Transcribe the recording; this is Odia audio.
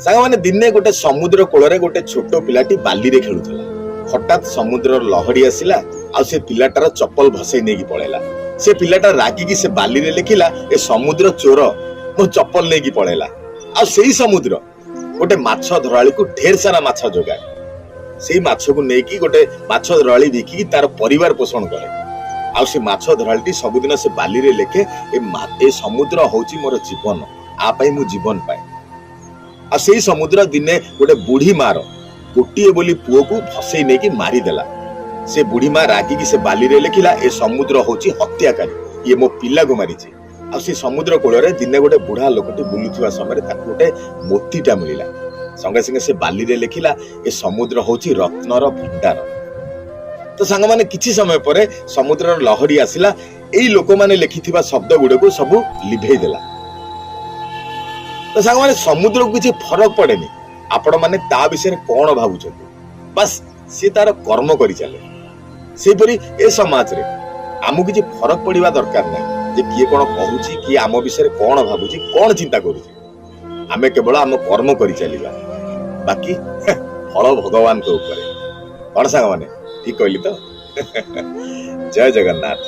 ସାଙ୍ଗମାନେ ଦିନେ ଗୋଟେ ସମୁଦ୍ର କୂଳରେ ଗୋଟେ ଛୋଟ ପିଲାଟି ବାଲିରେ ଖେଳୁଥିଲା। ହଠାତ୍ ସମୁଦ୍ରର ଲହଡି ଆସିଲା ଆଉ ସେ ପିଲାଟାର ଚପଲ ଭସେଇ ନେଇକି ପଳେଇଲା। ସେ ପିଲାଟା ରାଗିକି ସେ ବାଲିରେ ଲେଖିଲା, ଏ ସମୁଦ୍ର ଚୋର, ମୋ ଚପଲ ନେଇକି ପଳେଇଲା। ଆଉ ସେଇ ସମୁଦ୍ର ଗୋଟେ ମାଛ ଧରାଳିକୁ ଢେର ସାରା ମାଛ ଯୋଗାଏ। ସେଇ ମାଛକୁ ନେଇକି ଗୋଟେ ମାଛ ଧରାଳି ବିକିକି ତାର ପରିବାର ପୋଷଣ କରେ। ଆଉ ସେ ମାଛ ଧରାଳିଟି ସବୁଦିନ ସେ ବାଲିରେ ଲେଖେ, ଏ ସମୁଦ୍ର ହଉଛି ମୋର ଜୀବନ, ଆ ପାଇଁ ମୁଁ ଜୀବନ ପାଏ। ଆଉ ସେଇ ସମୁଦ୍ର ଦିନେ ଗୋଟେ ବୁଢୀ ମାର ଗୋଟିଏ ବୋଲି ପୁଅକୁ ଭସେଇ ନେଇକି ମାରିଦେଲା। ସେ ବୁଢୀ ମା ରାଗିକି ସେ ବାଲିରେ ଲେଖିଲା, ଏ ସମୁଦ୍ର ହଉଛି ହତ୍ୟାକାରୀ, ଇଏ ମୋ ପିଲାକୁ ମାରିଛି। ଆଉ ସେ ସମୁଦ୍ର କୂଳରେ ଦିନେ ଗୋଟେ ବୁଢା ଲୋକଟି ବୁଲୁଥିବା ସମୟରେ ତାକୁ ଗୋଟେ ମୋତିଟା ମିଳିଲା। ସଙ୍ଗେ ସଙ୍ଗେ ସେ ବାଲିରେ ଲେଖିଲା, ଏ ସମୁଦ୍ର ହଉଛି ରତ୍ନର ଭଣ୍ଡାର। ତ ସାଙ୍ଗମାନେ କିଛି ସମୟ ପରେ ସମୁଦ୍ରର ଲହଡି ଆସିଲା, ଏଇ ଲୋକମାନେ ଲେଖିଥିବା ଶବ୍ଦ ଗୁଡକୁ ସବୁ ଲିଭେଇ ଦେଲା। ତ ସାଙ୍ଗମାନେ ସମୁଦ୍ରକୁ କିଛି ଫରକ ପଡେନି ଆପଣ ମାନେ ତା ବିଷୟରେ କଣ ଭାବୁଛନ୍ତି, ବାସ୍ ସେ ତାର କର୍ମ କରି ଚାଲେ। ସେହିପରି ଏ ସମାଜରେ ଆମକୁ କିଛି ଫରକ ପଡିବା ଦରକାର ନାହିଁ ଯେ କିଏ କଣ କହୁଛି, କିଏ ଆମ ବିଷୟରେ କଣ ଭାବୁଛି, କଣ ଚିନ୍ତା କରୁଛି। ଆମେ କେବଳ ଆମ କର୍ମ କରି ଚାଲିବା, ବାକି ଫଳ ଭଗବାନଙ୍କ ଉପରେ। କଣ ସାଙ୍ଗମାନେ ଠିକ କହିଲି ତ? ଜୟ ଜଗନ୍ନାଥ।